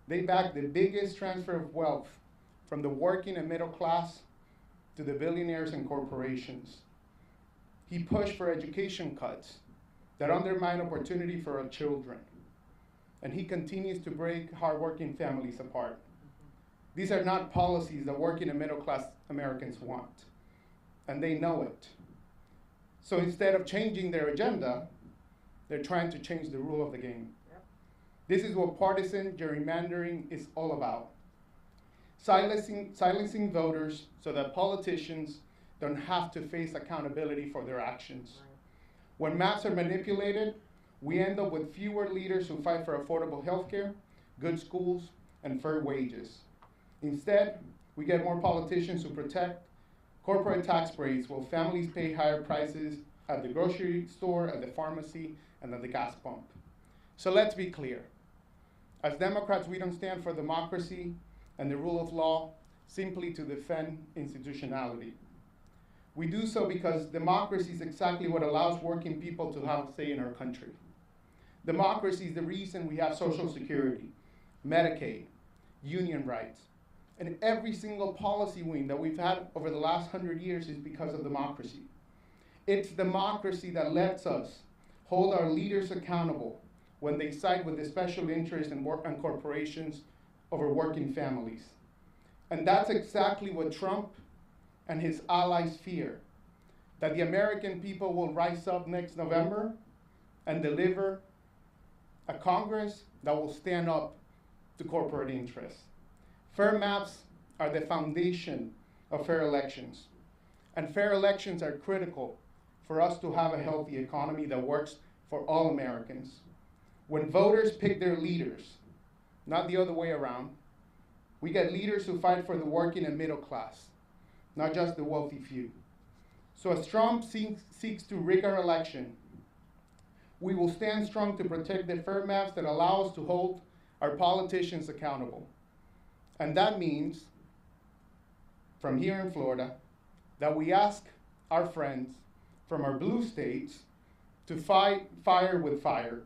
They backed the biggest transfer of wealth from the working and middle class to the billionaires and corporations. He pushed for education cuts that undermine opportunity for our children. And he continues to break hardworking families apart. These are not policies that working and middle class Americans want, and they know it. So instead of changing their agenda, they're trying to change the rule of the game. Yep. This is what partisan gerrymandering is all about. Silencing voters so that politicians don't have to face accountability for their actions. Right. When maps are manipulated, we end up with fewer leaders who fight for affordable health care, good schools, and fair wages. Instead, we get more politicians who protect corporate tax breaks while families pay higher prices at the grocery store, at the pharmacy, and at the gas pump. So let's be clear. As Democrats, we don't stand for democracy and the rule of law simply to defend institutionality. We do so because democracy is exactly what allows working people to have a say in our country. Democracy is the reason we have Social Security, Medicaid, union rights, and every single policy win that we've had over the last 100 years is because of democracy. It's democracy that lets us hold our leaders accountable when they side with the special interests and corporations over working families. And that's exactly what Trump and his allies fear, that the American people will rise up next November and deliver a Congress that will stand up to corporate interests. Fair maps are the foundation of fair elections. And fair elections are critical for us to have a healthy economy that works for all Americans. When voters pick their leaders, not the other way around, we get leaders who fight for the working and middle class, not just the wealthy few. So as Trump seeks to rig our election, we will stand strong to protect the fair maps that allow us to hold our politicians accountable. And that means, from here in Florida, that we ask our friends from our blue states to fight fire with fire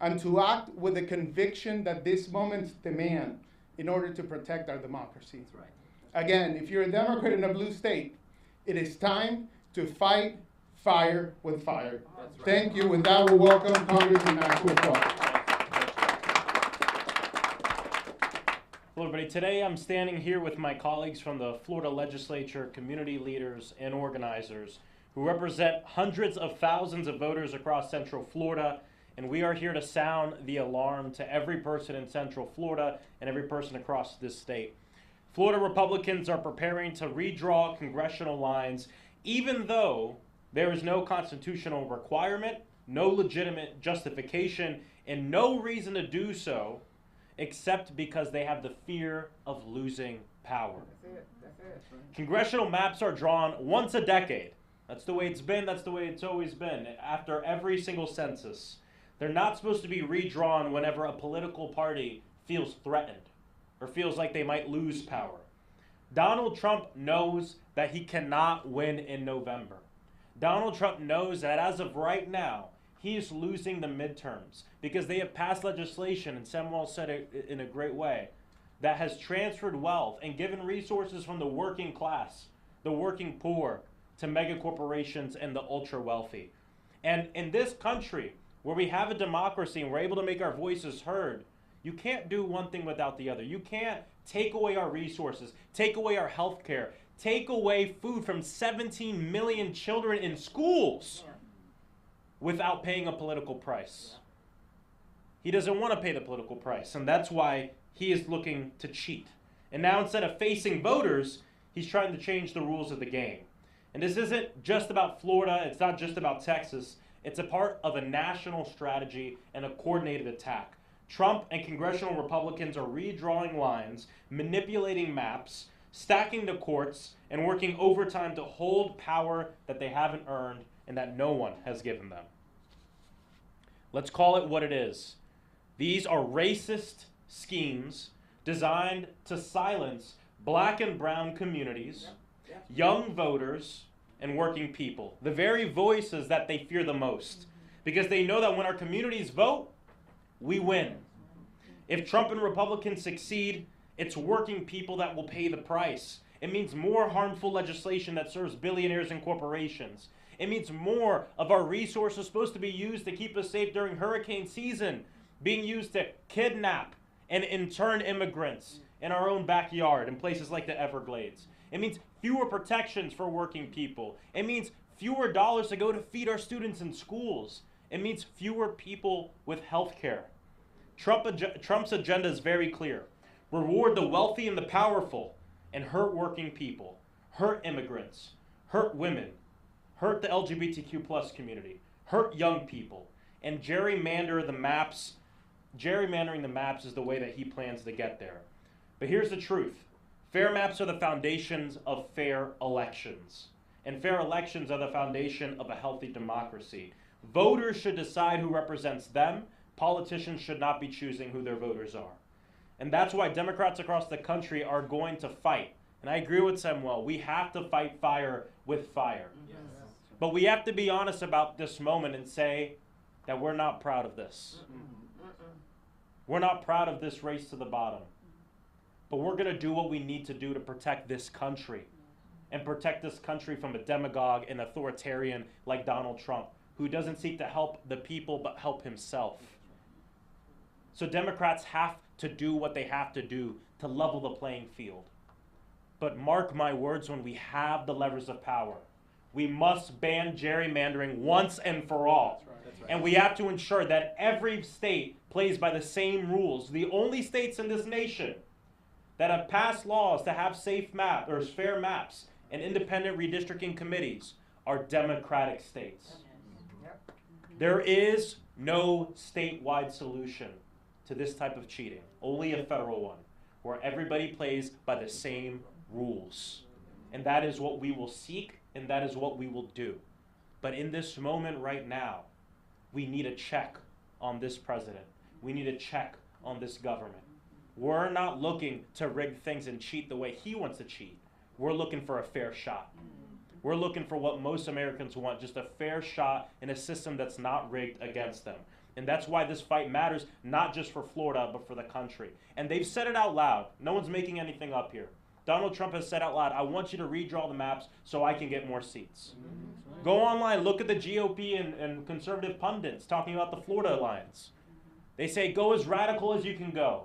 and to act with the conviction that this moment's demand in order to protect our democracy. That's right. Again, if you're a Democrat in a blue state, it is time to fight fire with fire. That's right. Thank you. With that, we'll welcome Congressman Maxwell Frost. Hello, everybody. Today I'm standing here with my colleagues from the Florida legislature, community leaders, and organizers who represent hundreds of thousands of voters across Central Florida, and we are here to sound the alarm to every person in Central Florida and every person across this state. Florida Republicans are preparing to redraw congressional lines, even though there is no constitutional requirement, no legitimate justification, and no reason to do so except because they have the fear of losing power. That's it. Congressional maps are drawn once a decade. That's the way it's been, that's the way it's always been, after every single census. They're not supposed to be redrawn whenever a political party feels threatened or feels like they might lose power. Donald Trump knows that he cannot win in November. Donald Trump knows that as of right now, he is losing the midterms because they have passed legislation, and Samuel said it in a great way, that has transferred wealth and given resources from the working class, the working poor, to mega corporations and the ultra wealthy. And in this country, where we have a democracy and we're able to make our voices heard, you can't do one thing without the other. You can't take away our resources, take away our health care, take away food from 17 million children in schools without paying a political price. He doesn't want to pay the political price, and that's why he is looking to cheat. And now instead of facing voters, he's trying to change the rules of the game. And this isn't just about Florida, it's not just about Texas, it's a part of a national strategy and a coordinated attack. Trump and congressional Republicans are redrawing lines, manipulating maps, stacking the courts, and working overtime to hold power that they haven't earned and that no one has given them. Let's call it what it is. These are racist schemes designed to silence black and brown communities, young voters, and working people, the very voices that they fear the most, because they know that when our communities vote, we win. If Trump and Republicans succeed, it's working people that will pay the price. It means more harmful legislation that serves billionaires and corporations. It means more of our resources supposed to be used to keep us safe during hurricane season being used to kidnap and intern immigrants in our own backyard in places like the Everglades. It means fewer protections for working people. It means fewer dollars to go to feed our students in schools. It means fewer people with health care. Trump's agenda is very clear. Reward the wealthy and the powerful and hurt working people, hurt immigrants, hurt women, hurt the LGBTQ plus community, hurt young people, and gerrymander the maps. Gerrymandering the maps is the way that he plans to get there. But here's the truth. Fair maps are the foundations of fair elections. And fair elections are the foundation of a healthy democracy. Voters should decide who represents them. Politicians should not be choosing who their voters are. And that's why Democrats across the country are going to fight. And I agree with Samuel. We have to fight fire with fire. Yes. But we have to be honest about this moment and say that we're not proud of this. We're not proud of this race to the bottom. But we're going to do what we need to do to protect this country and protect this country from a demagogue and authoritarian like Donald Trump, who doesn't seek to help the people but help himself. So Democrats have to do what they have to do to level the playing field. But mark my words, when we have the levers of power, we must ban gerrymandering once and for all. That's right. And we have to ensure that every state plays by the same rules. The only states in this nation that have passed laws to have safe map or fair maps and independent redistricting committees are Democratic states. Yep. There is no statewide solution to this type of cheating, only a federal one, where everybody plays by the same rules. And that is what we will seek, and that is what we will do. But in this moment right now, we need a check on this president. We need a check on this government. We're not looking to rig things and cheat the way he wants to cheat. We're looking for a fair shot. We're looking for what most Americans want, just a fair shot in a system that's not rigged against them. And that's why this fight matters, not just for Florida, but for the country. And they've said it out loud. No one's making anything up here. Donald Trump has said out loud, I want you to redraw the maps so I can get more seats. Go online, look at the GOP and conservative pundits talking about the Florida alliance. They say, go as radical as you can go.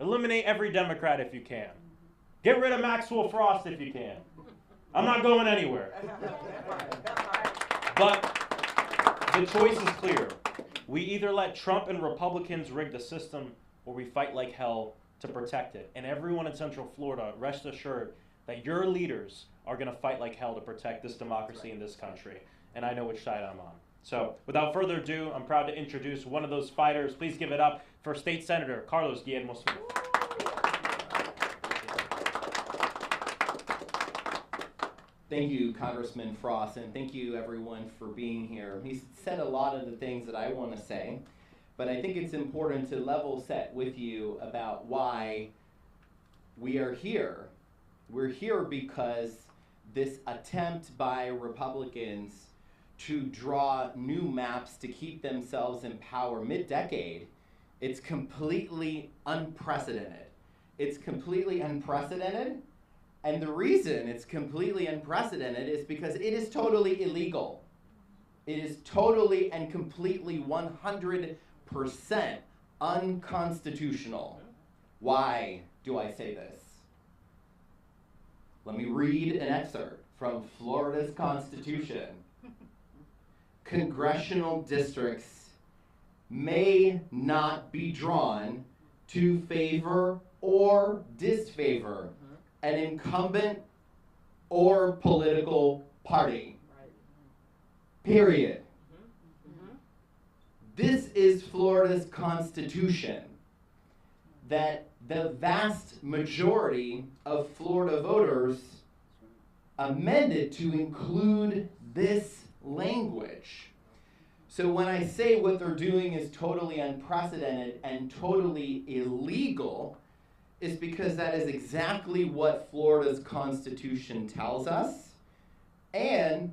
Eliminate every Democrat if you can. Get rid of Maxwell Frost if you can. I'm not going anywhere. But the choice is clear. We either let Trump and Republicans rig the system, or we fight like hell to protect it. And everyone in Central Florida, rest assured that your leaders are going to fight like hell to protect this democracy in this country. And I know which side I'm on. So without further ado, I'm proud to introduce one of those fighters. Please give it up for State Senator Carlos Guillermo Smith. Thank you, Congressman Frost, and thank you, everyone, for being here. He's said a lot of the things that I want to say, but I think it's important to level set with you about why we are here. We're here because this attempt by Republicans to draw new maps to keep themselves in power mid-decade, it's completely unprecedented. It's completely unprecedented. And the reason it's completely unprecedented is because it is totally illegal. It is totally and completely 100% unconstitutional. Why do I say this? Let me read an excerpt from Florida's Constitution. Congressional districts may not be drawn to favor or disfavor an incumbent or political party. Period. This is Florida's Constitution that the vast majority of Florida voters amended to include this language. So when I say what they're doing is totally unprecedented and totally illegal, is because that is exactly what Florida's Constitution tells us, and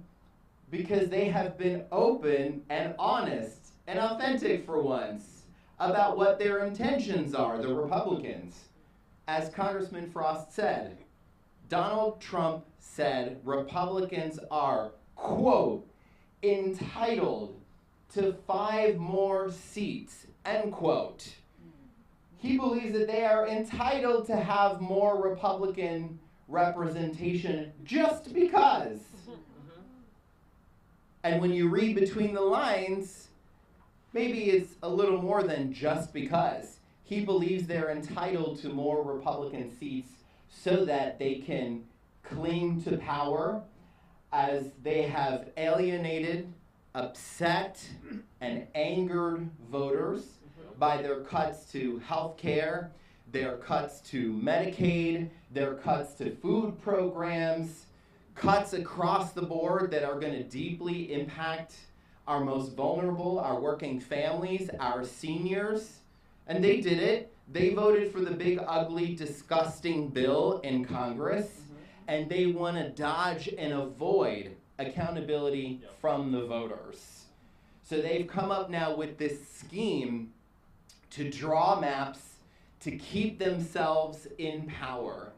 because they have been open and honest and authentic for once about what their intentions are, the Republicans. As Congressman Frost said, Donald Trump said Republicans are, quote, entitled to 5 more seats, end quote. He believes that they are entitled to have more Republican representation just because. And when you read between the lines, maybe it's a little more than just because. He believes they're entitled to more Republican seats so that they can cling to power as they have alienated, upset, and angered voters by their cuts to health care, their cuts to Medicaid, their cuts to food programs, cuts across the board that are going to deeply impact our most vulnerable, our working families, our seniors. And they did it. They voted for the big, ugly, disgusting bill in Congress, and they want to dodge and avoid accountability from the voters. So they've come up now with this scheme to draw maps to keep themselves in power.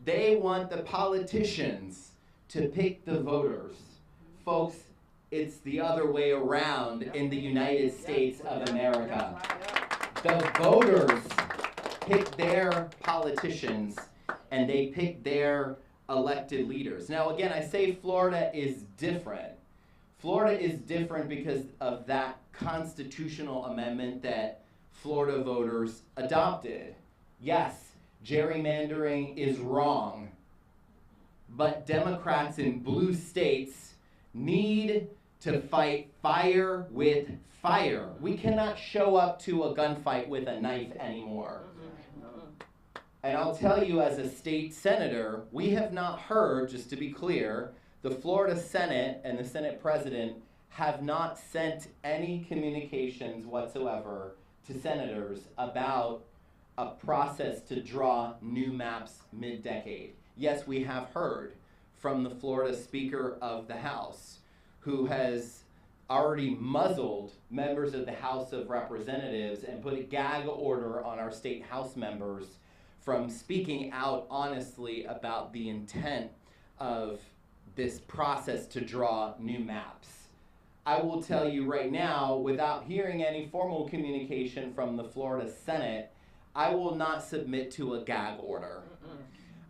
They want the politicians to pick the voters. Folks, it's the other way around in the United States of America. The voters pick their politicians and they pick their elected leaders. Now again, I say Florida is different. Florida is different because of that constitutional amendment that Florida voters adopted. Yes, gerrymandering is wrong, but Democrats in blue states need to fight fire with fire. We cannot show up to a gunfight with a knife anymore. And I'll tell you, as a state senator, we have not heard, just to be clear, the Florida Senate and the Senate President have not sent any communications whatsoever to senators about a process to draw new maps mid-decade. Yes, we have heard from the Florida Speaker of the House, who has already muzzled members of the House of Representatives and put a gag order on our state House members from speaking out honestly about the intent of this process to draw new maps. I will tell you right now, without hearing any formal communication from the Florida Senate, I will not submit to a gag order.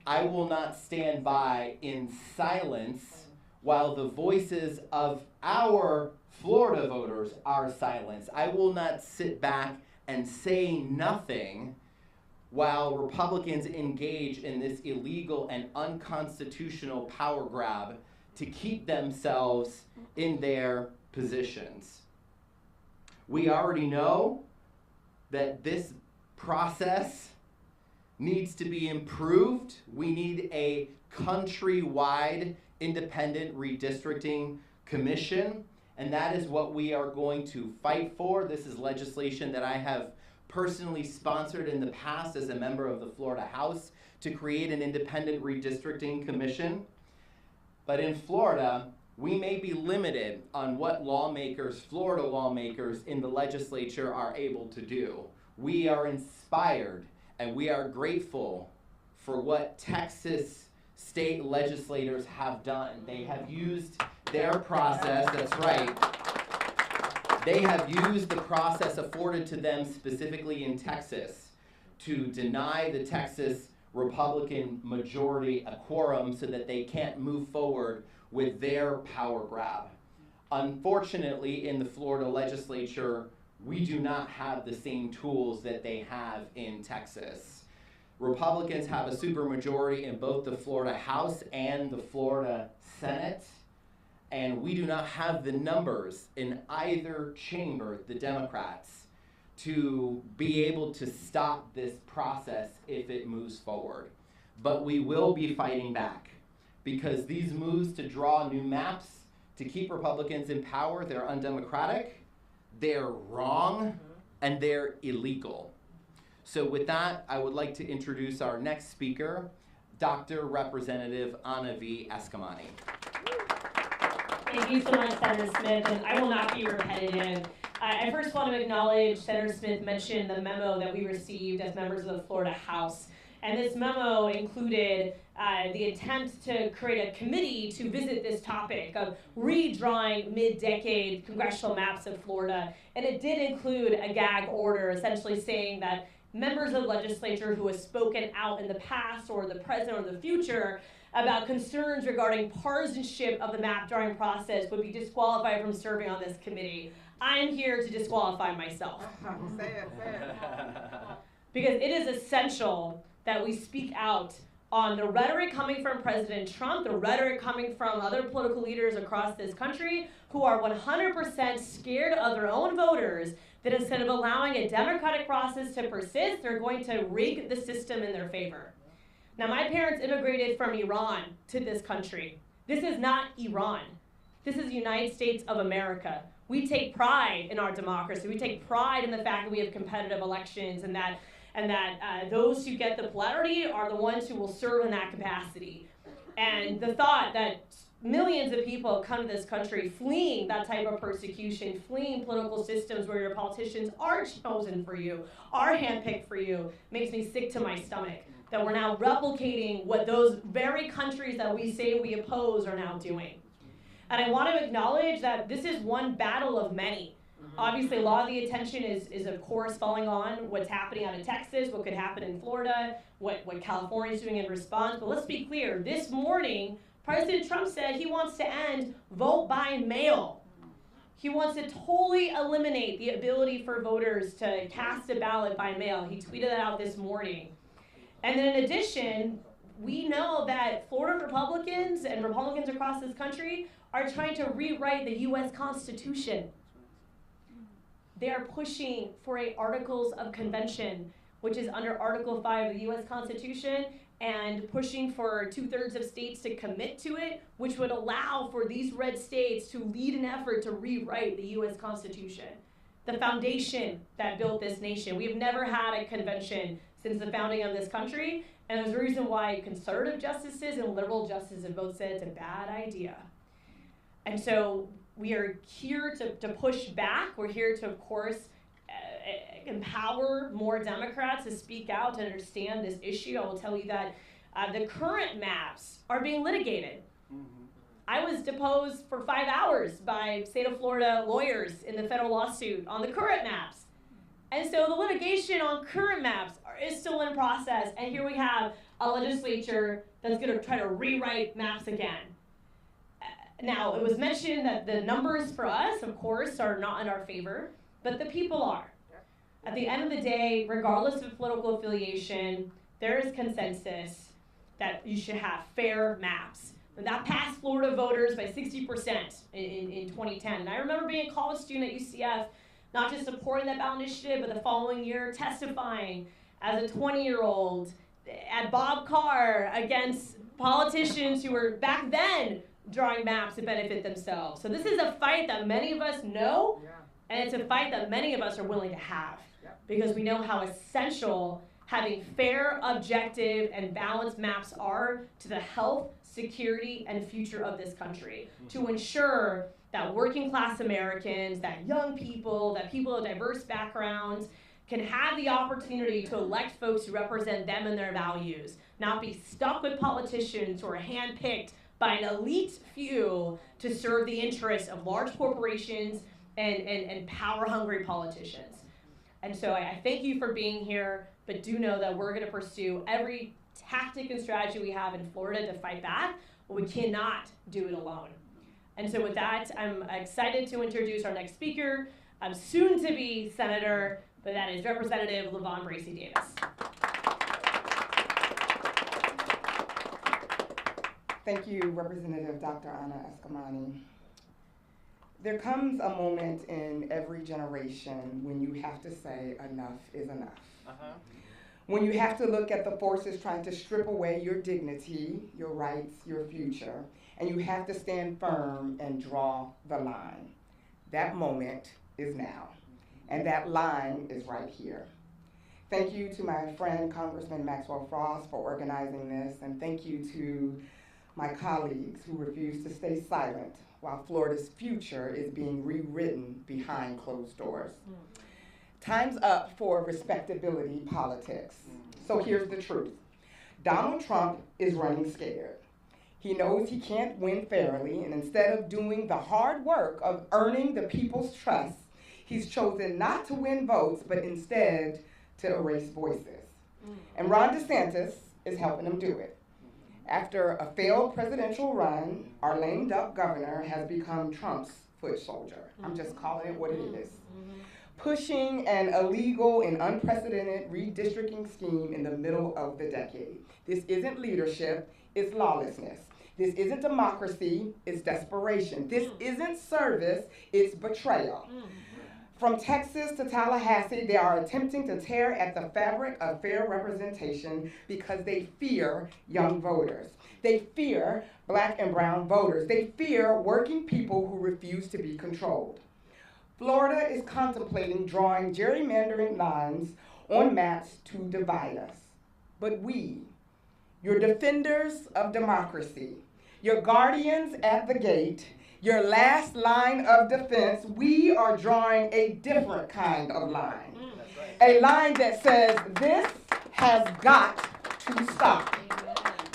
I will not stand by in silence while the voices of our Florida voters are silenced. I will not sit back and say nothing while Republicans engage in this illegal and unconstitutional power grab to keep themselves in their positions. We already know that this process needs to be improved. We need a countrywide independent redistricting commission, and that is what we are going to fight for. This is legislation that I have personally sponsored in the past as a member of the Florida House to create an independent redistricting commission. But in Florida, we may be limited on what lawmakers, Florida lawmakers in the legislature are able to do. We are inspired and we are grateful for what Texas state legislators have done. They have used their process, that's right. They have used the process afforded to them specifically in Texas to deny the Texas Republican majority a quorum so that they can't move forward with their power grab. Unfortunately, in the Florida legislature, we do not have the same tools that they have in Texas. Republicans have a supermajority in both the Florida House and the Florida Senate, and we do not have the numbers in either chamber, the Democrats, to be able to stop this process if it moves forward. But we will be fighting back, because these moves to draw new maps to keep Republicans in power, they're undemocratic, they're wrong, and they're illegal. So with that, I would like to introduce our next speaker, Dr. Representative Anna V. Eskamani. Thank you so much, Senator Smith, and I will not be repetitive. I first want to acknowledge Senator Smith mentioned the memo that we received as members of the Florida House. And this memo included the attempt to create a committee to visit this topic of redrawing mid-decade congressional maps of Florida. And it did include a gag order essentially saying that members of the legislature who have spoken out in the past or the present or the future about concerns regarding partisanship of the map drawing process would be disqualified from serving on this committee. I'm here to disqualify myself. Say it. Because it is essential that we speak out on the rhetoric coming from President Trump, the rhetoric coming from other political leaders across this country who are 100% scared of their own voters, that instead of allowing a democratic process to persist, they're going to rig the system in their favor. Now, my parents immigrated from Iran to this country. This is not Iran. This is the United States of America. We take pride in our democracy. We take pride in the fact that we have competitive elections and that those who get the plurality are the ones who will serve in that capacity. And the thought that millions of people come to this country fleeing that type of persecution, fleeing political systems where your politicians are chosen for you, are handpicked for you, makes me sick to my stomach. That we're now replicating what those very countries that we say we oppose are now doing. And I want to acknowledge that this is one battle of many. Obviously, a lot of the attention is of course falling on what's happening out in Texas, what could happen in Florida, what California is doing in response. But let's be clear, this morning, President Trump said he wants to end vote by mail. He wants to totally eliminate the ability for voters to cast a ballot by mail. He tweeted that out this morning. And then in addition, we know that Florida Republicans and Republicans across this country are trying to rewrite the U.S. Constitution. They are pushing for a Articles of Convention, which is under Article 5 of the U.S. Constitution, and pushing for 2/3 of states to commit to it, which would allow for these red states to lead an effort to rewrite the U.S. Constitution, the foundation that built this nation. We have never had a convention since the founding of this country, and there's a reason why conservative justices and liberal justices have both said it's a bad idea. And so we are here to push back. We're here to, of course, empower more Democrats to speak out, to understand this issue. I will tell you that the current maps are being litigated. I was deposed for 5 hours by state of Florida lawyers in the federal lawsuit on the current maps. And so the litigation on current maps is still in process, and here we have a legislature that's going to try to rewrite maps again. Now, it was mentioned that the numbers for us, of course, are not in our favor, but the people are. At the end of the day, regardless of political affiliation, there is consensus that you should have fair maps. And that passed Florida voters by 60% in 2010. And I remember being a college student at UCF, not just supporting that ballot initiative, but the following year testifying as a 20-year-old at Bob Carr against politicians who were back then drawing maps to benefit themselves. So this is a fight that many of us know, and it's a fight that many of us are willing to have, because we know how essential having fair, objective, and balanced maps are to the health, security, and future of this country, to ensure that working class Americans, that young people, that people of diverse backgrounds can have the opportunity to elect folks who represent them and their values, not be stuck with politicians who are handpicked by an elite few to serve the interests of large corporations and power-hungry politicians. And so I thank you for being here, but do know that we're going to pursue every tactic and strategy we have in Florida to fight back, but we cannot do it alone. And so with that, I'm excited to introduce our next speaker, soon-to-be senator, but that is Representative LaVon Brazy Davis. Thank you, Representative Dr. Anna Eskamani. There comes a moment in every generation when you have to say enough is enough. When you have to look at the forces trying to strip away your dignity, your rights, your future, and you have to stand firm and draw the line. That moment is now, and that line is right here. Thank you to my friend, Congressman Maxwell Frost, for organizing this, and thank you to my colleagues who refuse to stay silent while Florida's future is being rewritten behind closed doors. Time's up for respectability politics. So here's the truth. Donald Trump is running scared. He knows he can't win fairly, and instead of doing the hard work of earning the people's trust, he's chosen not to win votes, but instead to erase voices. And Ron DeSantis is helping him do it. After a failed presidential run, our lame duck governor has become Trump's foot soldier. I'm just calling it what it is. Pushing an illegal and unprecedented redistricting scheme in the middle of the decade. This isn't leadership, it's lawlessness. This isn't democracy, it's desperation. This isn't service, it's betrayal. From Texas to Tallahassee, they are attempting to tear at the fabric of fair representation because they fear young voters. They fear black and brown voters. They fear working people who refuse to be controlled. Florida is contemplating drawing gerrymandering lines on maps to divide us. But we, your defenders of democracy, your guardians at the gate, your last line of defense, we are drawing a different kind of line. A line that says this has got to stop.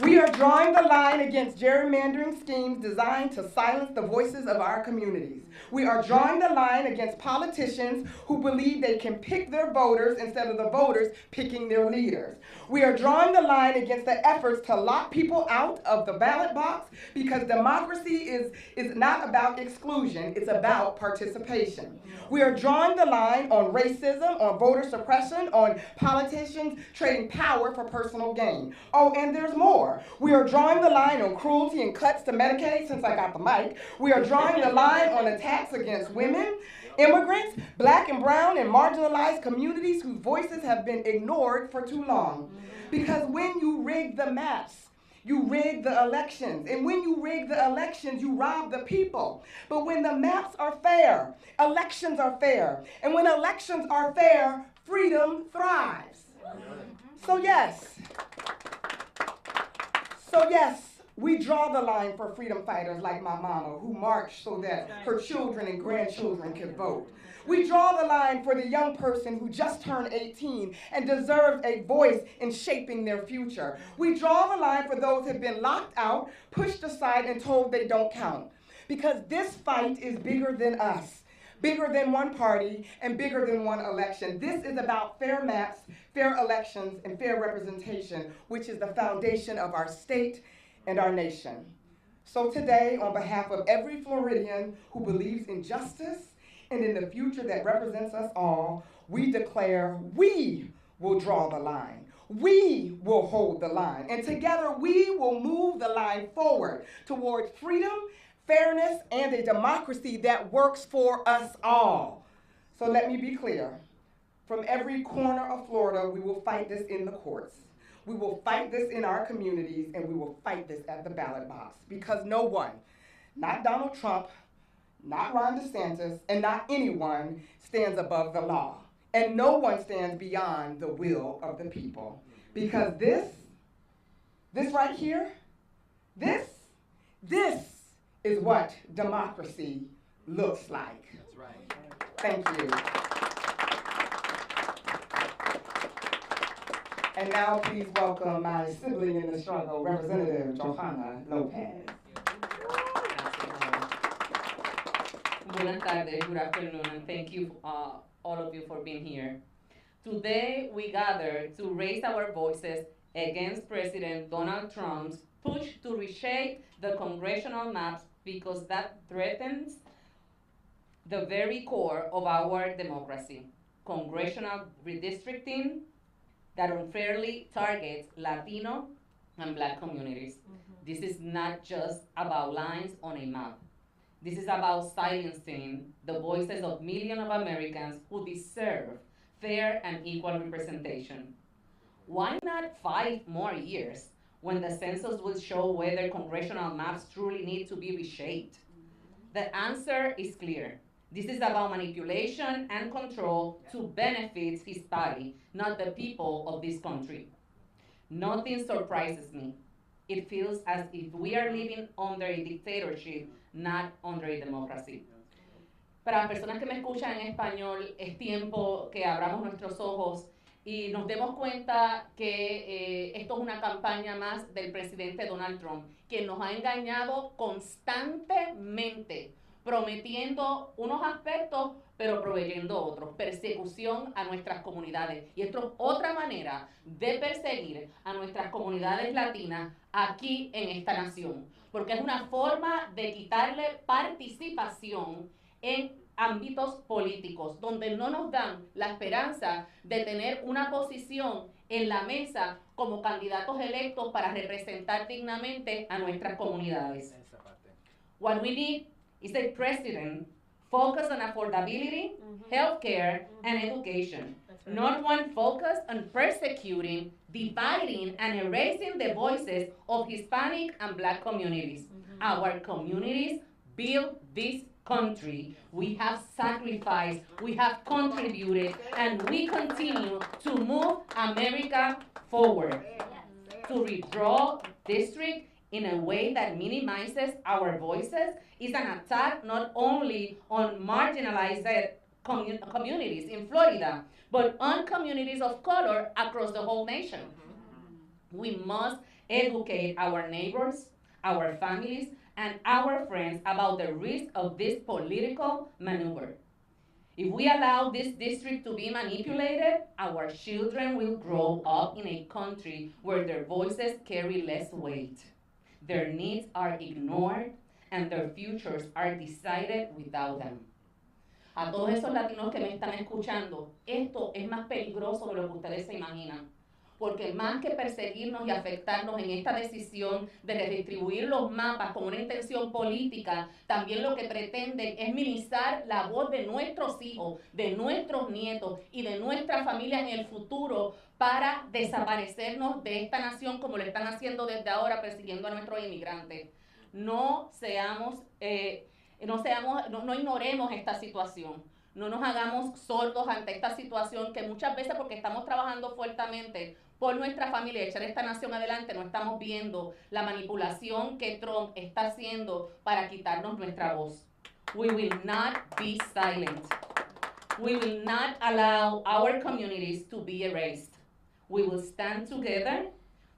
We are drawing the line against gerrymandering schemes designed to silence the voices of our communities. We are drawing the line against politicians who believe they can pick their voters instead of the voters picking their leaders. We are drawing the line against the efforts to lock people out of the ballot box because democracy is not about exclusion, it's about participation. We are drawing the line on racism, on voter suppression, on politicians trading power for personal gain. Oh, and there's more. We are drawing the line on cruelty and cuts to Medicaid, since I got the mic. We are drawing the line on attacks against women, immigrants, black and brown and marginalized communities whose voices have been ignored for too long. Because when you rig the maps, you rig the elections. And when you rig the elections, you rob the people. But when the maps are fair, elections are fair. And when elections are fair, freedom thrives. So yes, we draw the line for freedom fighters like my mama who marched so that her children and grandchildren could vote. We draw the line for the young person who just turned 18 and deserves a voice in shaping their future. We draw the line for those who have been locked out, pushed aside, and told they don't count. Because this fight is bigger than us, bigger than one party, and bigger than one election. This is about fair maps, fair elections, and fair representation, which is the foundation of our state and our nation. So today, on behalf of every Floridian who believes in justice and in the future that represents us all, we declare we will draw the line. We will hold the line. And together we will move the line forward towards freedom, fairness, and a democracy that works for us all. So let me be clear. From every corner of Florida, we will fight this in the courts. We will fight this in our communities, and we will fight this at the ballot box. Because no one, not Donald Trump, not Ron DeSantis, and not anyone stands above the law. And no one stands beyond the will of the people. Because this right here, this is what democracy looks like. That's right. Thank you. And now please welcome my sibling in the struggle, Representative Johanna López. Buenas tardes, good afternoon, and thank you, all of you, for being here. Today, we gather to raise our voices against President Donald Trump's push to reshape the congressional maps because that threatens the very core of our democracy. Congressional redistricting that unfairly targets Latino and Black communities. This is not just about lines on a map. This is about silencing the voices of millions of Americans who deserve fair and equal representation. Why not 5 more years when the census will show whether congressional maps truly need to be reshaped? The answer is clear. This is about manipulation and control to benefit his party, not the people of this country. Nothing surprises me. it feels as if we are living under a dictatorship, not under a democracy. Para las personas que me escuchan en español, es tiempo que abramos nuestros ojos y nos demos cuenta que esto es una campaña más del presidente Donald Trump, quien nos ha engañado constantemente, prometiendo unos aspectos, pero proveyendo otros. Persecución a nuestras comunidades. Y esto es otra manera de perseguir a nuestras comunidades latinas aquí en esta nación, porque es una forma de quitarle participación en ámbitos políticos, donde no nos dan la esperanza de tener una posición en la mesa como candidatos electos para representar dignamente a nuestras comunidades. What we need is a president focused on affordability, healthcare, and education. Not one focused on persecuting, dividing, and erasing the voices of Hispanic and Black communities. Our communities build this country. We have sacrificed, we have contributed, and we continue to move America forward. To withdraw district in a way that minimizes our voices is an attack not only on marginalized communities in Florida, but on communities of color across the whole nation. We must educate our neighbors, our families, and our friends about the risk of this political maneuver. If we allow this district to be manipulated, our children will grow up in a country where their voices carry less weight. Their needs are ignored, and their futures are decided without them. A todos esos latinos que me están escuchando, esto es más peligroso de lo que ustedes se imaginan. Porque más que perseguirnos y afectarnos en esta decisión de redistribuir los mapas con una intención política, también lo que pretenden es minimizar la voz de nuestros hijos, de nuestros nietos y de nuestras familias en el futuro para desaparecernos de esta nación como lo están haciendo desde ahora persiguiendo a nuestros inmigrantes. No ignoremos esta situación. No nos hagamos sordos ante esta situación que muchas veces, porque estamos trabajando fuertemente por nuestra familia y echar esta nación adelante, no estamos viendo la manipulación que Trump está haciendo para quitarnos nuestra voz. We will not be silent. We will not allow our communities to be erased. We will stand together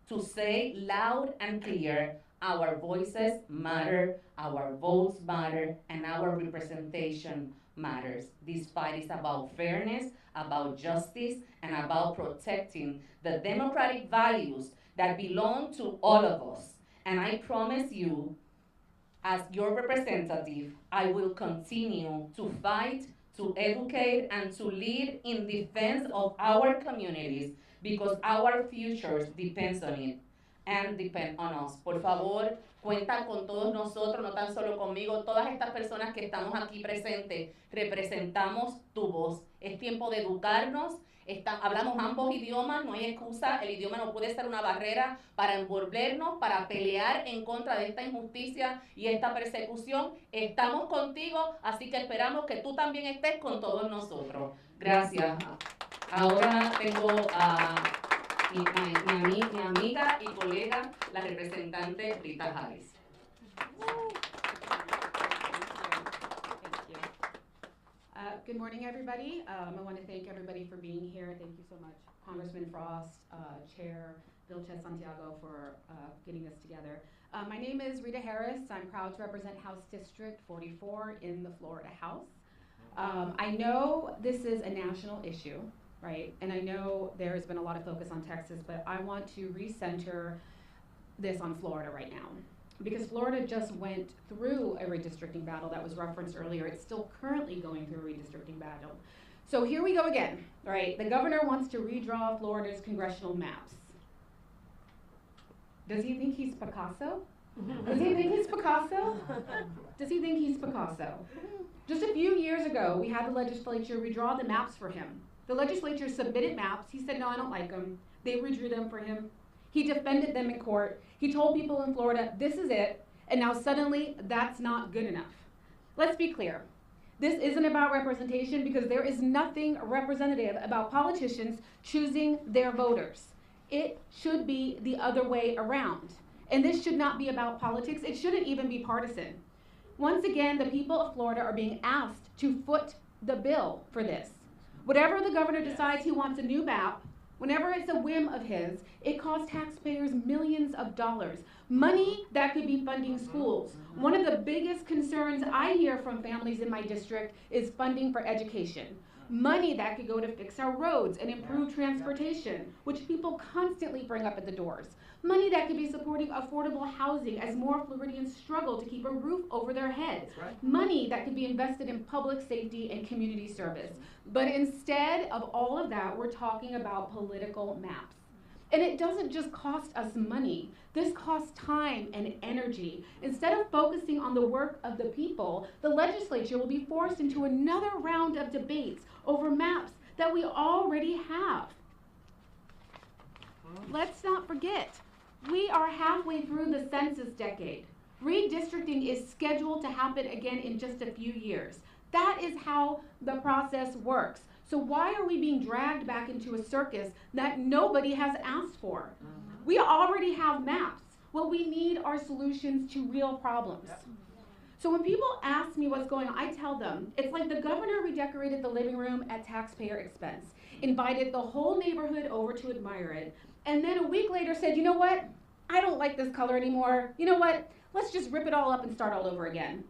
to say loud and clear, our voices matter, our votes matter, and our representation matters. This fight is about fairness, about justice, and about protecting the democratic values that belong to all of us. And I promise you, as your representative, I will continue to fight, to educate, and to lead in defense of our communities because our futures depends on it and depend on us. Por favor, cuentan con todos nosotros, no tan solo conmigo, todas estas personas que estamos aquí presentes, representamos tu voz. Es tiempo de educarnos, hablamos ambos idiomas, no hay excusa, el idioma no puede ser una barrera para envolvernos, para pelear en contra de esta injusticia y esta persecución. Estamos contigo, así que esperamos que tú también estés con todos nosotros. Gracias. Ahora tengo a mi amiga y colega, la representante Rita Harris. Good morning, everybody. I want to thank everybody for being here. Thank you so much, Congressman Frost, Chair Vilchez Santiago, for getting this together. My name is Rita Harris. I'm proud to represent House District 44 in the Florida House. I know this is a national issue, right? And I know there has been a lot of focus on Texas, but I want to recenter this on Florida right now. Because Florida just went through a redistricting battle that was referenced earlier. It's still currently going through a redistricting battle. So here we go again, right? The governor wants to redraw Florida's congressional maps. Does he think he's Picasso? Does he think he's Picasso? Does he think he's Picasso? Just a few years ago, we had the legislature redraw the maps for him. The legislature submitted maps. He said, no, I don't like them. They redrew them for him. He defended them in court. He told people in Florida, this is it. And now suddenly, that's not good enough. Let's be clear. This isn't about representation because there is nothing representative about politicians choosing their voters. It should be the other way around. And this should not be about politics. It shouldn't even be partisan. Once again, the people of Florida are being asked to foot the bill for this. Whatever the governor decides he wants a new map, whenever it's a whim of his, it costs taxpayers millions of dollars. Money that could be funding schools. One of the biggest concerns I hear from families in my district is funding for education. Money that could go to fix our roads and improve transportation, which people constantly bring up at the doors. Money that could be supporting affordable housing as more Floridians struggle to keep a roof over their head. Money that could be invested in public safety and community service. But instead of all of that, we're talking about political maps. And it doesn't just cost us money. This costs time and energy. Instead of focusing on the work of the people, the legislature will be forced into another round of debates over maps that we already have. Let's not forget, we are halfway through the census decade. Redistricting is scheduled to happen again in just a few years. That is how the process works. So why are we being dragged back into a circus that nobody has asked for? We already have maps. What we need are solutions to real problems. So when people ask me what's going on, I tell them, it's like the governor redecorated the living room at taxpayer expense, invited the whole neighborhood over to admire it, and then a week later said, you know what? I don't like this color anymore. You know what? Let's just rip it all up and start all over again.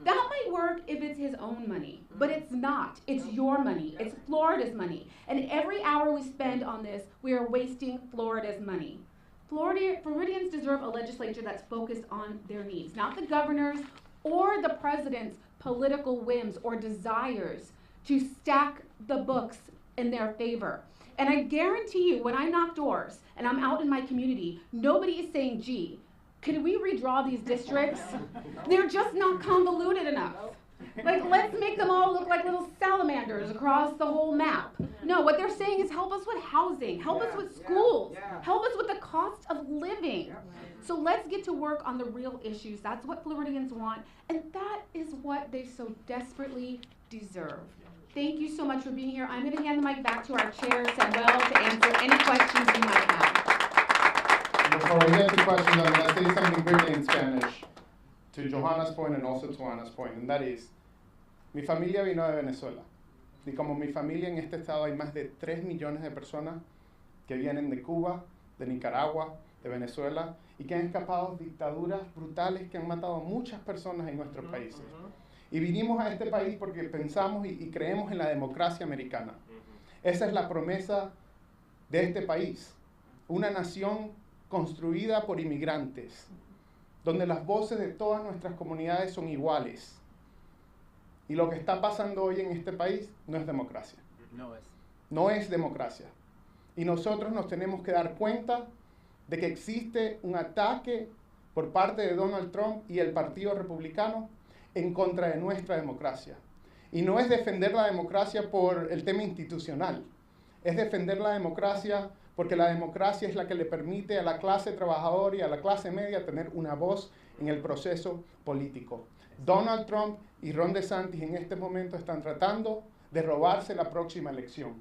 That might work if it's his own money, but it's not. It's your money. It's Florida's money. And every hour we spend on this, we are wasting Florida's money. Floridians deserve a legislature that's focused on their needs, not the governor's or the president's political whims or desires to stack the books in their favor. And I guarantee you, when I knock doors and I'm out in my community, nobody is saying, gee, could we redraw these districts? They're just not convoluted enough. Like, let's make them all look like little salamanders across the whole map. No, what they're saying is help us with housing, help us with schools, help us with the cost of living. So let's get to work on the real issues. That's what Floridians want, and that is what they so desperately deserve. Thank you so much for being here. I'm going to hand the mic back to our chair, Samuel, to answer any questions you might have. Before we get to questions, I'm going to say something briefly in Spanish to Johanna's point and also to Anna's point, and that is, mi familia vino de Venezuela. Y como mi familia en este estado hay más de 3 millones de personas que vienen de Cuba, de Nicaragua, de Venezuela, y que han escapado dictaduras brutales que han matado a muchas personas en nuestros países. Y vinimos a este país porque pensamos y creemos en la democracia americana. Esa es la promesa de este país, una nación construida por inmigrantes, donde las voces de todas nuestras comunidades son iguales. Y lo que está pasando hoy en este país no es democracia. No es democracia. Y nosotros nos tenemos que dar cuenta de que existe un ataque por parte de Donald Trump y el Partido Republicano en contra de nuestra democracia. Y no es defender la democracia por el tema institucional, es defender la democracia porque la democracia es la que le permite a la clase trabajadora y a la clase media tener una voz en el proceso político. Donald Trump y Ron DeSantis en este momento están tratando de robarse la próxima elección.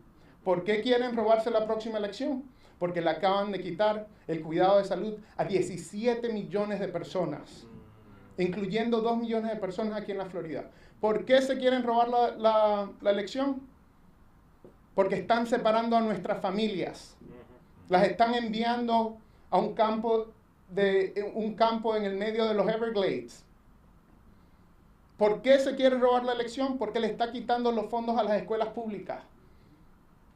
¿Por qué quieren robarse la próxima elección? Porque le acaban de quitar el cuidado de salud a 17 millones de personas, incluyendo 2 millones de personas aquí en la Florida. ¿Por qué se quieren robar la elección? Porque están separando a nuestras familias. Las están enviando a un campo en el medio de los Everglades. ¿Por qué se quiere robar la elección? Porque le está quitando los fondos a las escuelas públicas.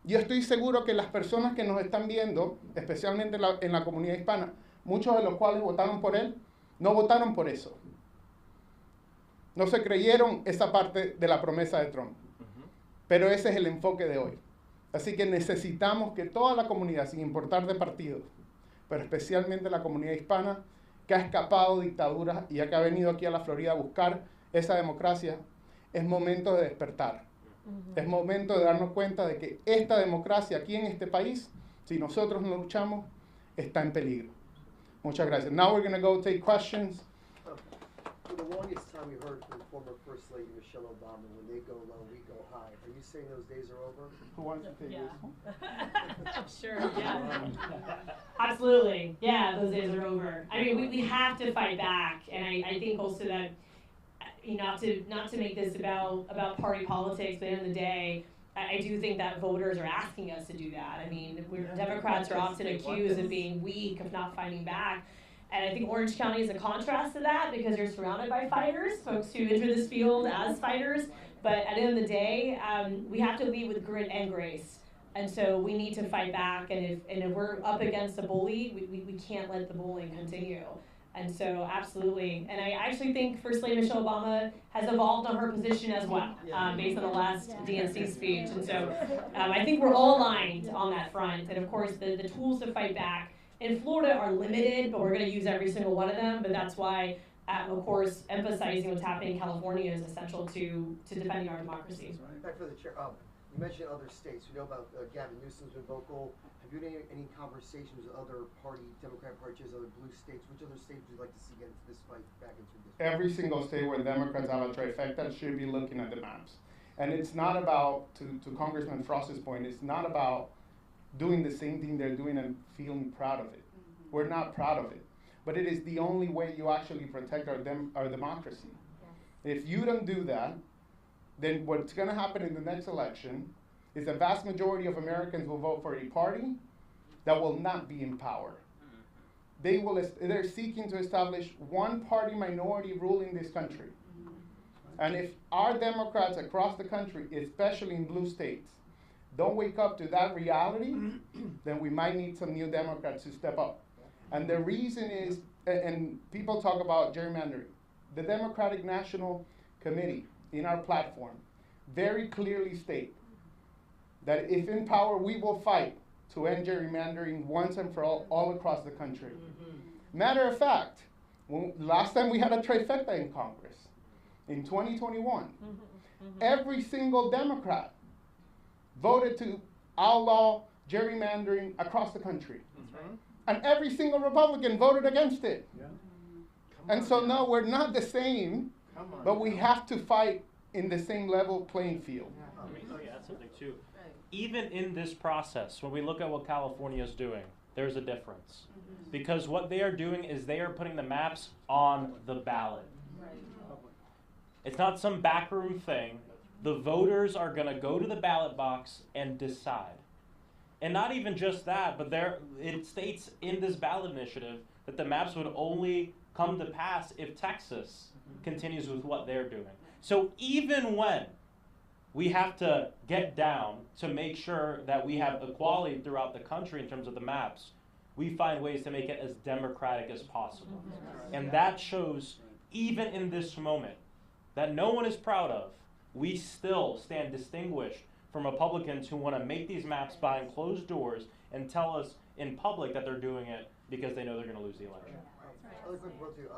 Yo estoy seguro que las personas que nos están viendo, especialmente en la comunidad hispana, muchos de los cuales votaron por él, no votaron por eso. No se creyeron esa parte de la promesa de Trump. Pero ese es el enfoque de hoy. Así que necesitamos que toda la comunidad, sin importar de partido, pero especialmente la comunidad hispana, que ha escapado de dictaduras y que ha venido aquí a la Florida a buscar esa democracia, es momento de despertar. Es momento de darnos cuenta de que esta democracia aquí en este país, si nosotros no luchamos, está en peligro. Muchas gracias. Now we're going to go take questions. the longest time we heard from former First Lady Michelle Obama, when they go low, we go high. Are you saying those days are over? Who wants to take this one? Sure, yeah. Absolutely. Yeah, those days are over. I mean, we have to fight back, and I think also that, not to make this about party politics, but at the end of the day, I do think that voters are asking us to do that. I mean, Democrats are often accused of being weak, of not fighting back. And I think Orange County is a contrast to that because you're surrounded by fighters, folks who enter this field as fighters. But at the end of the day, we have to lead with grit and grace. And so we need to fight back. And if we're up against a bully, we can't let the bullying continue. And so, absolutely. And I actually think First Lady Michelle Obama has evolved on her position as well, based on the last DNC speech. And so, I think we're all aligned on that front. And of course, the tools to fight back in Florida are limited, but we're going to use every single one of them. But that's why, of course, emphasizing what's happening in California is essential to defending our democracy. Back for the chair. You mentioned other states. We know about Gavin Newsom's been vocal. Have you had any conversations with other Democratic parties, other blue states? Which other states would you like to see get into this fight back into this? Every single state where Democrats have a trifecta should be looking at the maps. And it's not about, to Congressman Frost's point, it's not about doing the same thing they're doing and feeling proud of it. Mm-hmm. We're not proud of it. But it is the only way you actually protect our democracy. Yeah. If you don't do that, then what's going to happen in the next election is the vast majority of Americans will vote for a party that will not be in power. They're seeking to establish one-party minority rule in this country. And if our Democrats across the country, especially in blue states, don't wake up to that reality, then we might need some new Democrats to step up. And the reason is, and people talk about gerrymandering, the Democratic National Committee in our platform very clearly state that if in power, we will fight to end gerrymandering once and for all across the country. Mm-hmm. Matter of fact, last time we had a trifecta in Congress, in 2021, every single Democrat voted to outlaw gerrymandering across the country. Mm-hmm. And every single Republican voted against it. Yeah. And so no, we're not the same, but we have to fight in the same level playing field. Let me add something too. Even in this process, when we look at what California is doing, there's a difference. Mm-hmm. Because what they are doing is they are putting the maps on the ballot. Right. It's not some backroom thing. The voters are going to go to the ballot box and decide. And not even just that, but it states in this ballot initiative that the maps would only come to pass if Texas continues with what they're doing. So even when we have to get down to make sure that we have equality throughout the country in terms of the maps, we find ways to make it as democratic as possible. And that shows, even in this moment, that no one is proud of, we still stand distinguished from Republicans who want to make these maps behind closed doors and tell us in public that they're doing it because they know they're going to lose the election. Other quick word too.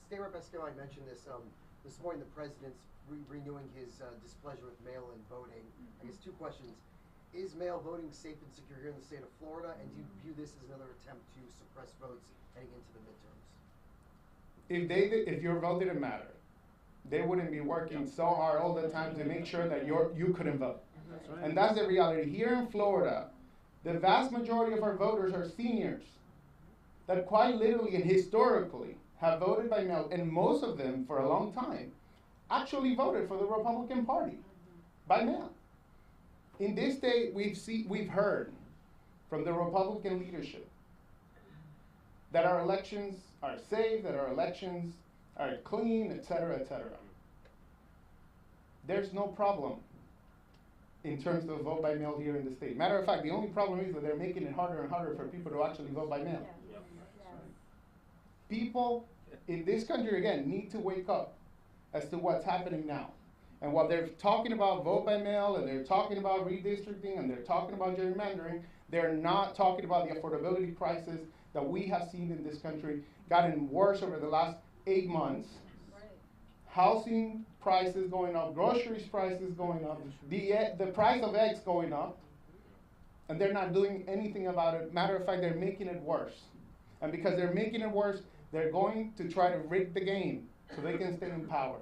State Rep Eskamani mentioned this morning. The president's renewing his displeasure with mail-in voting. I guess two questions: is mail voting safe and secure here in the state of Florida, and do you view this as another attempt to suppress votes heading into the midterms? If your vote didn't matter, they wouldn't be working so hard all the time to make sure that you couldn't vote. That's right. And that's the reality. Here in Florida, the vast majority of our voters are seniors that quite literally and historically have voted by mail, and most of them, for a long time, actually voted for the Republican Party by mail. In this state, we've heard from the Republican leadership that our elections are safe, that our elections are clean, et cetera, et cetera. There's no problem in terms of vote by mail here in the state. Matter of fact, the only problem is that they're making it harder and harder for people to actually vote by mail. Yeah. People in this country, again, need to wake up as to what's happening now. And while they're talking about vote by mail, and they're talking about redistricting, and they're talking about gerrymandering, they're not talking about the affordability crisis that we have seen in this country gotten worse over the last 8 months. Right. Housing prices going up, groceries prices going up, the price of eggs going up, and they're not doing anything about it. Matter of fact, they're making it worse. And because they're making it worse, They're going to try to rig the game so they can stay in power.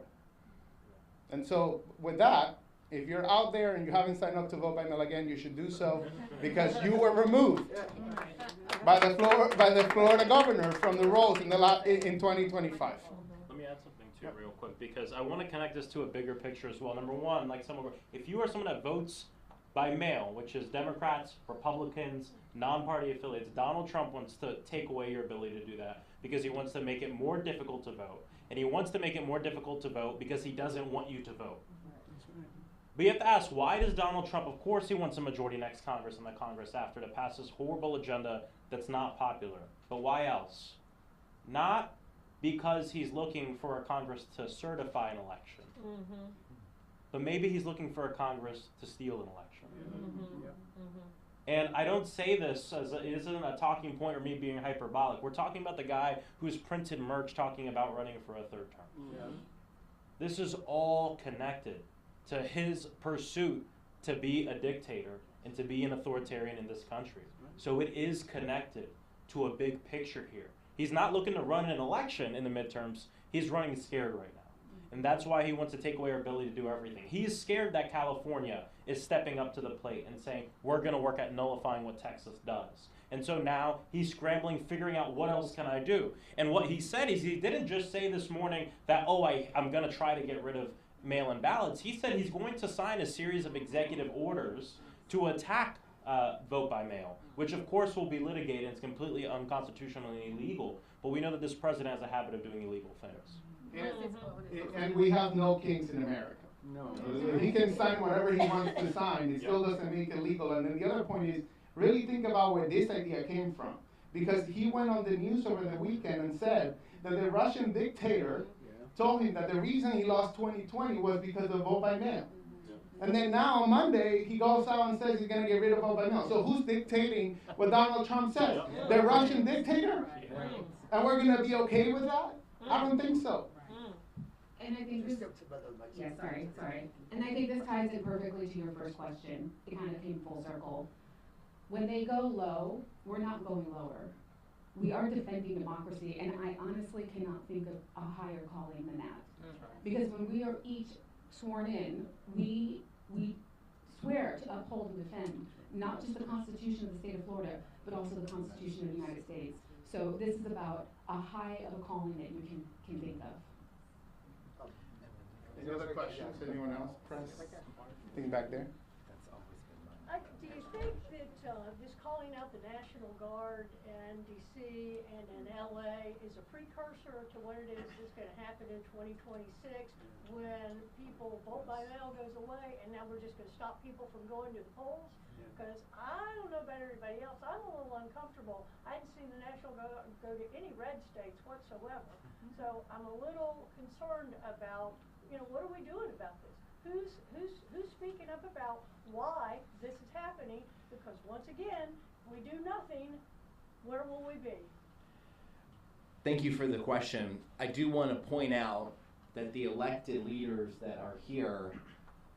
And so with that, if you're out there and you haven't signed up to vote by mail again, you should do so because you were removed by the Florida governor from the rolls in 2025. Let me add something too real quick because I want to connect this to a bigger picture as well. Number one, like if you are someone that votes by mail, which is Democrats, Republicans, non-party affiliates, Donald Trump wants to take away your ability to do that because he wants to make it more difficult to vote. And he wants to make it more difficult to vote because he doesn't want you to vote. But you have to ask, why does Donald Trump, of course he wants a majority next Congress and the Congress after to pass this horrible agenda that's not popular. But why else? Not because he's looking for a Congress to certify an election. Mm-hmm. But maybe he's looking for a Congress to steal an election. Mm-hmm. Mm-hmm. And I don't say this as it isn't a talking point or me being hyperbolic. We're talking about the guy who's printed merch talking about running for a third term. Yeah. This is all connected to his pursuit to be a dictator and to be an authoritarian in this country. So it is connected to a big picture here. He's not looking to run an election in the midterms. He's running scared right now. And that's why he wants to take away our ability to do everything. He's scared that California is stepping up to the plate and saying, we're going to work at nullifying what Texas does. And so now he's scrambling, figuring out what else can I do. And what he said is he didn't just say this morning that, I'm going to try to get rid of mail-in ballots. He said he's going to sign a series of executive orders to attack vote by mail, which of course will be litigated. It's completely unconstitutional and illegal. But we know that this president has a habit of doing illegal things. And we have no kings in America. No. He can sign whatever he wants to sign. It still doesn't make it legal. And then the other point is, really think about where this idea came from. Because he went on the news over the weekend and said that the Russian dictator told him that the reason he lost 2020 was because of vote by mail. And then now on Monday, he goes out and says he's going to get rid of vote by mail. So who's dictating what Donald Trump says? The Russian dictator? And we're going to be okay with that? I don't think so. And I think this, sorry. And I think this ties in perfectly to your first question. It kind of came full circle. When they go low, we're not going lower. We are defending democracy, and I honestly cannot think of a higher calling than that. Because when we are each sworn in, we swear to uphold and defend not just the Constitution of the state of Florida, but also the Constitution of the United States. So this is about a high of a calling that you can think of. Any other questions? Anyone else? Press? Think back there. Do you think that just calling out the National Guard in D.C. and in L.A. is a precursor to what it is that's going to happen in 2026 when vote by mail goes away and now we're just going to stop people from going to the polls? Because I don't know about everybody else. I'm a little uncomfortable. I hadn't seen the National Guard go to any red states whatsoever. So I'm a little concerned about, what are we doing about this? Who's speaking up about why this is happening? Because once again, if we do nothing, where will we be? Thank you for the question. I do want to point out that the elected leaders that are here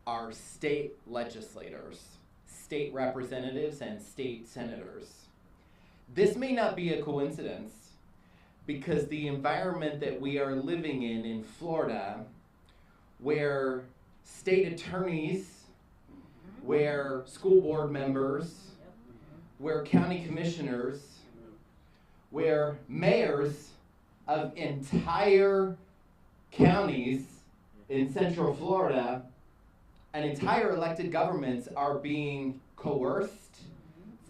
are state legislators, state representatives, and state senators. This may not be a coincidence because the environment that we are living in Florida, where state attorneys, where school board members, where county commissioners, where mayors of entire counties in Central Florida and entire elected governments are being coerced,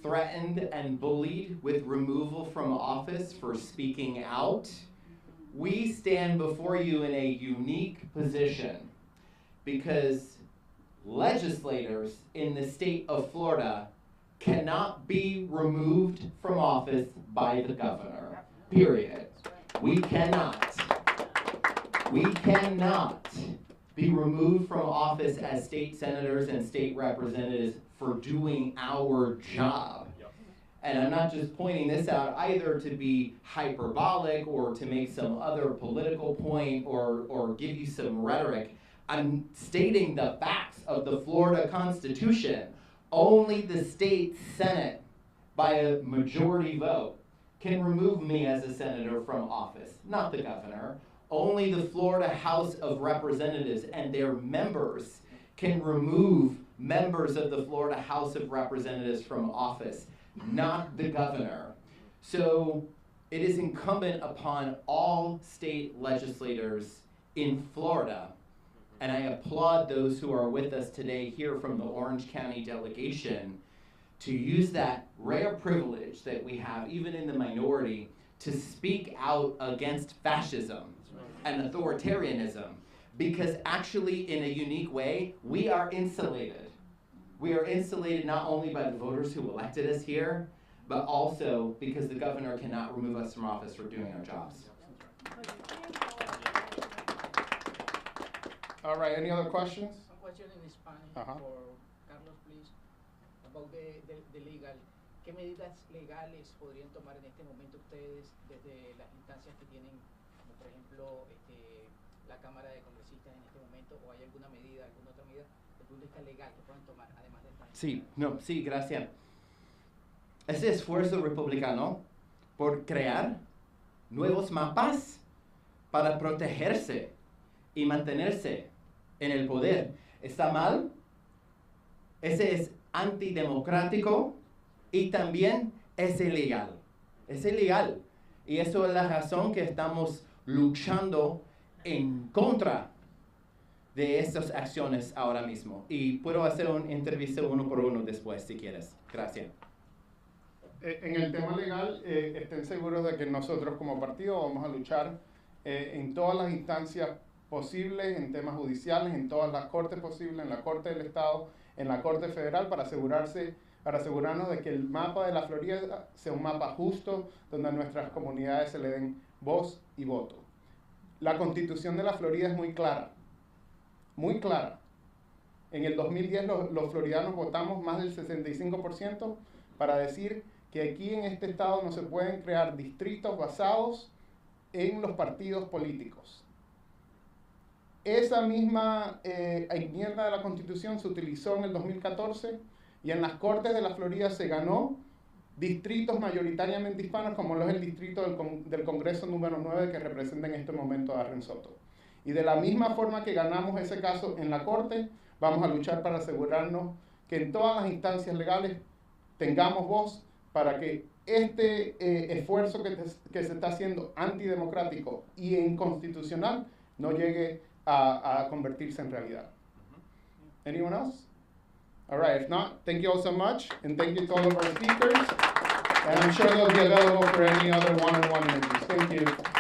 threatened, and bullied with removal from office for speaking out. We stand before you in a unique position because legislators in the state of Florida cannot be removed from office by the governor, period. We cannot be removed from office as state senators and state representatives for doing our job. And I'm not just pointing this out either to be hyperbolic or to make some other political point or give you some rhetoric. I'm stating the facts of the Florida Constitution. Only the state Senate, by a majority vote, can remove me as a senator from office, not the governor. Only the Florida House of Representatives and their members can remove members of the Florida House of Representatives from office, not the governor. So it is incumbent upon all state legislators in Florida, and I applaud those who are with us today here from the Orange County delegation, to use that rare privilege that we have, even in the minority, to speak out against fascism and authoritarianism, because actually, in a unique way, we are insulated. We are insulated not only by the voters who elected us here, but also because the governor cannot remove us from office for doing our jobs. All right, any other questions? A question in Spanish Uh-huh. for Carlos, please, about the legal. ¿Qué medidas legales podrían tomar en este momento ustedes desde las instancias que tienen, como por ejemplo la Cámara de Congresistas en este momento, o hay alguna medida, alguna otra medida desde el punto de vista legal que puedan tomar, además de esta? Sí, gracias. Ese esfuerzo republicano por crear nuevos mapas para protegerse y mantenerse en el poder, ¿está mal? Ese es antidemocrático y también es ilegal. Es ilegal. Y eso es la razón que estamos luchando en contra de estas acciones ahora mismo. Y puedo hacer una entrevista uno por uno después, si quieres. Gracias. En el tema legal, estén seguros de que nosotros como partido vamos a luchar en todas las instancias posibles, en temas judiciales, en todas las cortes posibles, en la Corte del Estado, en la Corte Federal, para asegurarnos de que el mapa de la Florida sea un mapa justo, donde a nuestras comunidades se le den voz y voto. La Constitución de la Florida es muy clara, muy clara. En el 2010 los floridanos votamos más del 65% para decir que aquí en este estado no se pueden crear distritos basados en los partidos políticos. Esa misma enmienda de la Constitución se utilizó en el 2014 y en las Cortes de la Florida se ganó distritos mayoritariamente hispanos, como lo es el distrito del Congreso número 9 que representa en este momento a Darren Soto. Y de la misma forma que ganamos ese caso en la Corte, vamos a luchar para asegurarnos que en todas las instancias legales tengamos voz para que este esfuerzo que se está haciendo antidemocrático y inconstitucional no llegue a convertirse en realidad. Anyone else? All right, if not, thank you all so much, and thank you to all of our speakers, and I'm sure they'll be available for any other one-on-one interviews. Thank you.